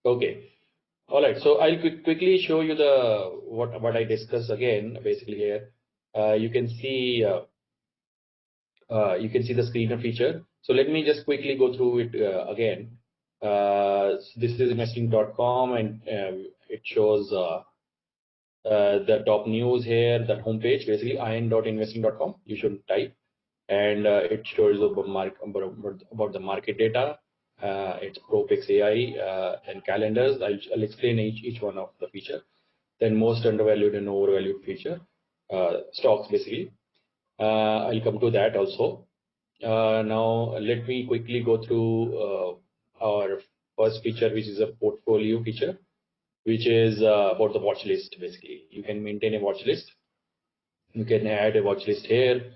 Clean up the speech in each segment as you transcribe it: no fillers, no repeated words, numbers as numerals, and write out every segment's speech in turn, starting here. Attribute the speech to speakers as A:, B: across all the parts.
A: Okay. All right. So I'll quickly show you the what I discussed again. Basically here, you can see the screener feature. So let me just quickly go through it again. So this is Investing.com, and it shows the top news here, that homepage, basically in.investing.com. You should type, and it shows about the market data. It's ProPix AI and calendars. I'll explain each one of the feature. Then most undervalued and overvalued feature, stocks basically. I'll come to that also. Now let me quickly go through our first feature, which is a portfolio feature, which is about the watch list. Basically, you can maintain a watch list. You can add a watch list here.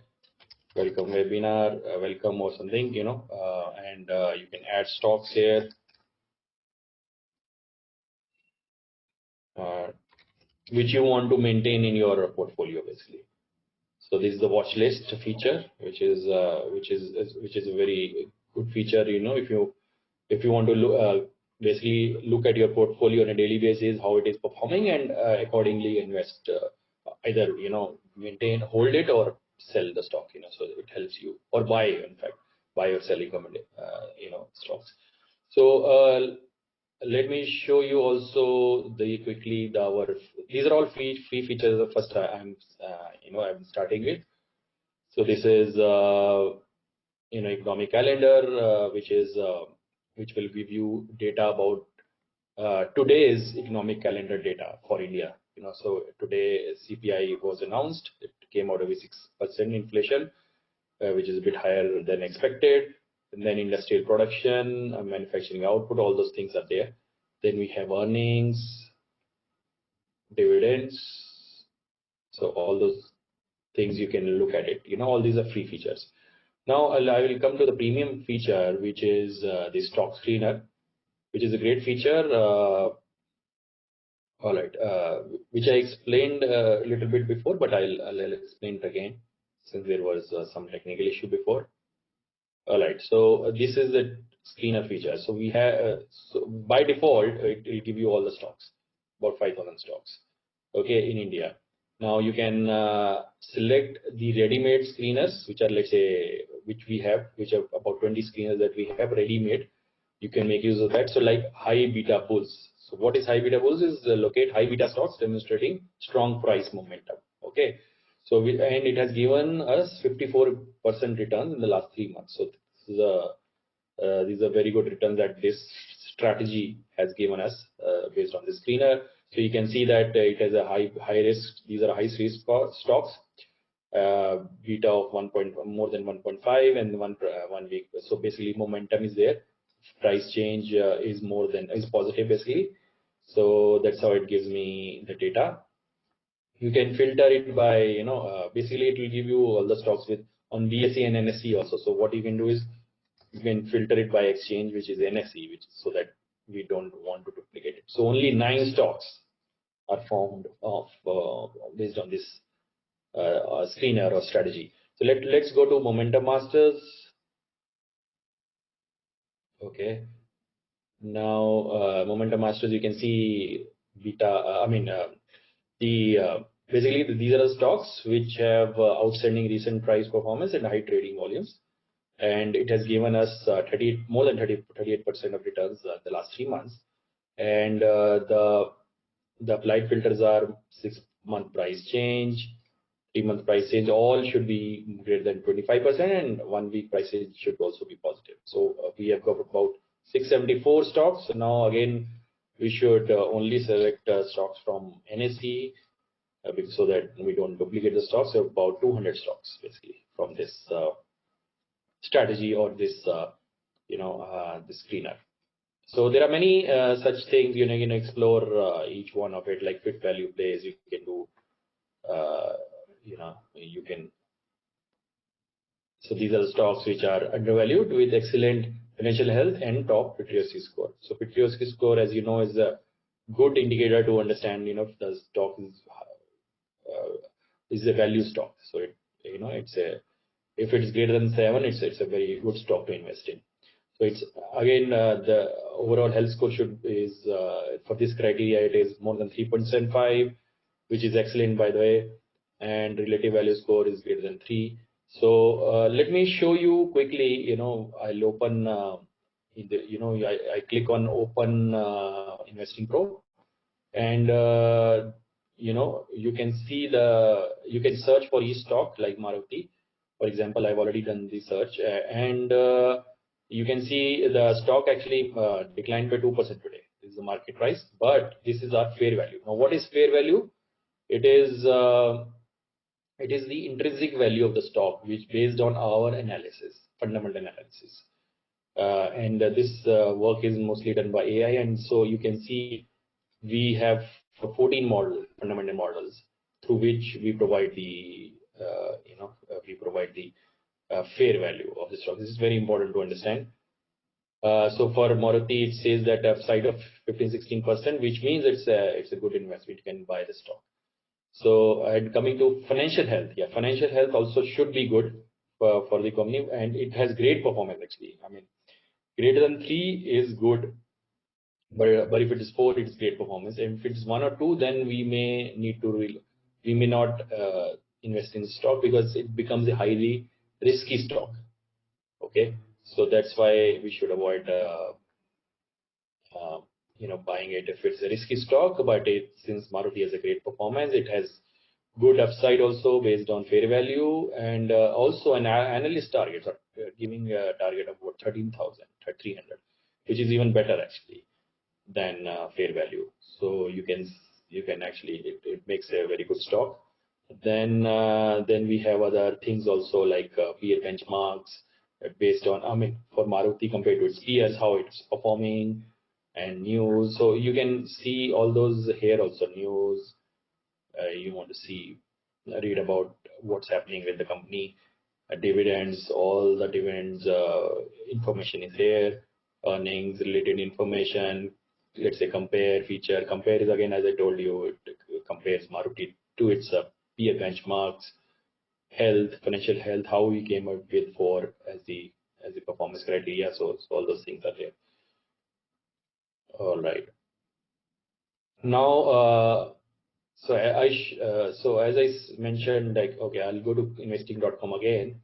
A: Welcome webinar, welcome or something, and you can add stocks here. Which you want to maintain in your portfolio, basically. So this is the watch list feature, which is a very good feature. If you want to basically look at your portfolio on a daily basis, how it is performing, and accordingly invest, either maintain, hold it, or sell the stock. So it helps you, or buy, in fact, buy or sell stocks. So let me show you also quickly these are all free features. The first I'm starting with. So this is economic calendar, which will give you data about today's economic calendar data for India. So today CPI was announced. It came out of 6% inflation, which is a bit higher than expected. And then industrial production, manufacturing output, all those things are there. Then we have earnings, dividends. So all those things you can look at it. All these are free features. Now I will come to the premium feature, which is the stock screener, which is a great feature. All right, which I explained a little bit before, but I'll explain it again since there was some technical issue before. All right, so this is the screener feature. So we have, so by default, it will give you all the stocks, about 5,000 stocks, okay, in India. Now you can select the ready-made screeners, which are, let's say, which are about 20 screeners that we have ready-made. You can make use of that. So like high beta bulls. So what is high beta bulls? Is locate high beta stocks demonstrating strong price momentum. Okay. So and it has given us 54% returns in the last 3 months. So these are very good returns that this strategy has given us based on the screener. So you can see that it has a high risk. These are high risk stocks. Beta of more than 1.5 and 1 week. So basically momentum is there. Price change is positive basically. So that's how it gives me the data. You can filter it by, basically it will give you all the stocks on BSE and NSE also. So what you can do is you can filter it by exchange, which is NSE, so that we don't want to duplicate it. So only 9 stocks are formed based on this screener or strategy. So let's go to Momentum Masters. Okay. Now Momentum Masters, you can see beta. Basically these are the stocks which have outstanding recent price performance and high trading volumes, and it has given us more than 38% of returns the last 3 months. And the applied filters are 6-month price change, 3-month price change. All should be greater than 25%, and 1 week price change should also be positive. So we have got about 674 stocks. So now again, we should only select stocks from NSE so that we don't duplicate the stocks. So about 200 stocks basically from this strategy or this this screener. So there are many such things. You can explore each one of it, like fit value plays. You can do. You can. So these are the stocks which are undervalued with excellent financial health and top patriotic score. So patriotic score, as you know, is a good indicator to understand, if the stock is a value stock. So if it's greater than 7, it's a very good stock to invest in. So it's again the overall health score is for this criteria it is more than 3.75, which is excellent by the way, and relative value score is greater than 3. So let me show you quickly. I'll open I click on open Investing Pro, and you can see you can search for each stock like Maruti. For example, I've already done the search, and you can see the stock actually declined by 2% today. This is the market price, but this is our fair value. Now, what is fair value? It is the intrinsic value of the stock, which based on our analysis, fundamental analysis. And this work is mostly done by AI, and so you can see we have 14 fundamental models through which we provide the fair value of the stock. This is very important to understand. So for Maruti, it says that upside of 15-16%, which means it's a good investment. You can buy the stock. So, and coming to financial health, financial health also should be good for the company, and it has great performance actually. I mean, greater than 3 is good, but if it is 4, it's great performance. And if it's 1 or 2, then we may not invest in stock because it becomes a highly risky stock. Okay, so that's why we should avoid buying it if it's a risky stock. But since Maruti has a great performance, it has good upside also based on fair value, and also an analyst target giving a target of about 13,300, which is even better actually than fair value. So you can actually it makes a very good stock. Then we have other things also like peer benchmarks based on, I mean, for Maruti compared to its peers, how it's performing, and news. So you can see all those here also. News, you want to read about what's happening with the company, dividends, all the dividends information is there, earnings related information. Let's say compare feature. Compare is again, as I told you, it compares Maruti to its peer benchmarks, health, financial health, how we came up with 4 as the performance criteria. So all those things are there. All right. Now, so as I mentioned, like, okay, I'll go to Investing.com again.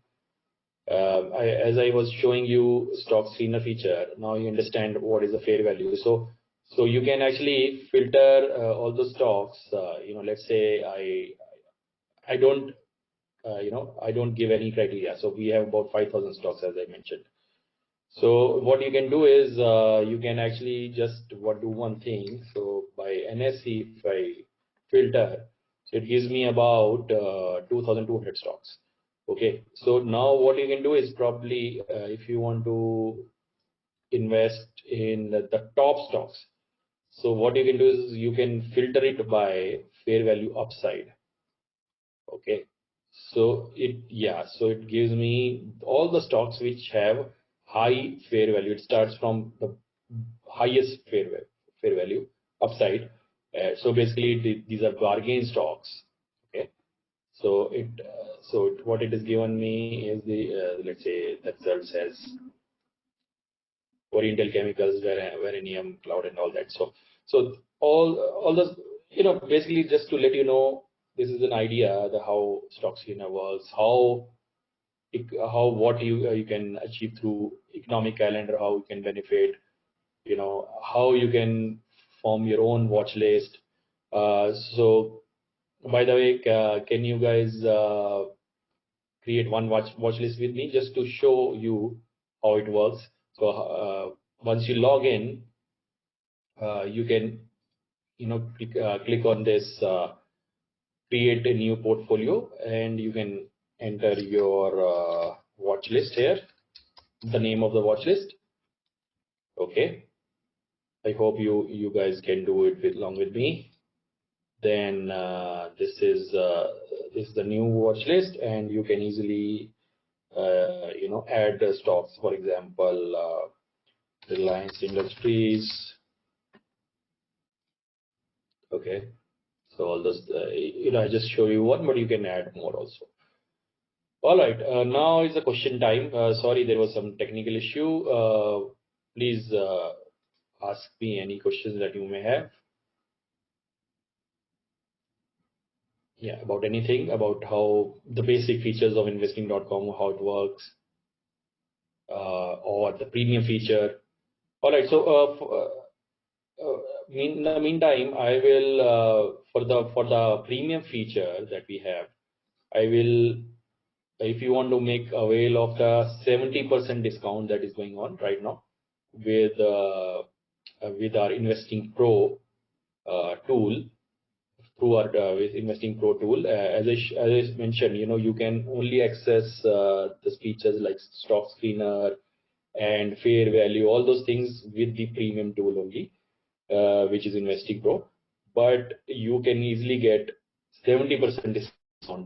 A: As I was showing you stock screener feature, now you understand what is the fair value. So you can actually filter all the stocks. Let's say I don't I don't give any criteria. So we have about 5,000 stocks, as I mentioned. So what you can do is you can actually just do one thing. So by NSE, if I filter, so it gives me about 2,200 stocks. Okay, so now what you can do is probably if you want to invest in the top stocks, so what you can do is you can filter it by fair value upside. Okay, so it gives me all the stocks which have high fair value. It starts from the highest fair value upside. So basically these are bargain stocks. Okay, so what it has given me is the let's say that sells as Oriental Chemicals, Verenium, Cloud, and all that. So all those, basically just to let you know, this is an idea how stock screener works, how what you can achieve through economic calendar, how you can benefit, how you can form your own watch list. So by the way, can you guys create one watch list with me just to show you how it works? So once you log in, you can click on this create a new portfolio, and you can enter your watch list here, the name of the watch list. Okay, I hope you guys can do it along with me. Then this is the new watch list, and you can easily add the stocks. For example, Reliance Industries. Okay, so all those I just show you one, but you can add more also. All right, now is the question time. Sorry, there was some technical issue. Please ask me any questions that you may have. Yeah, about anything, about how the basic features of Investing.com, how it works, or the premium feature. All right, so in the meantime, I will for the premium feature that we have, I will, if you want to make avail of the 70% discount that is going on right now with our Investing Pro tool, through our with Investing Pro tool. As I mentioned, you can only access the features like stock screener and fair value, all those things with the premium tool only, which is Investing Pro. But you can easily get 70% discount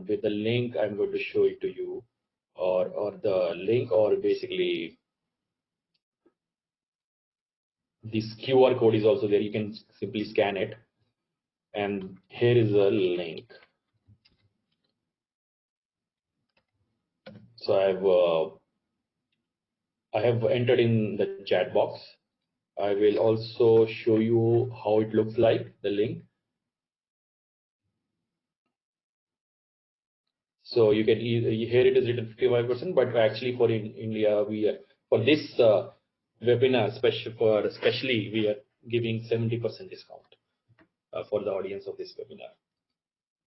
A: with the link. I'm going to show it to you, or the link, or basically this QR code is also there. You can simply scan it, and here is a link. So I have entered in the chat box. I will also show you how it looks like, the link. So you can here it is written 55%, but actually for in India, for this webinar, especially we are giving 70% discount for the audience of this webinar.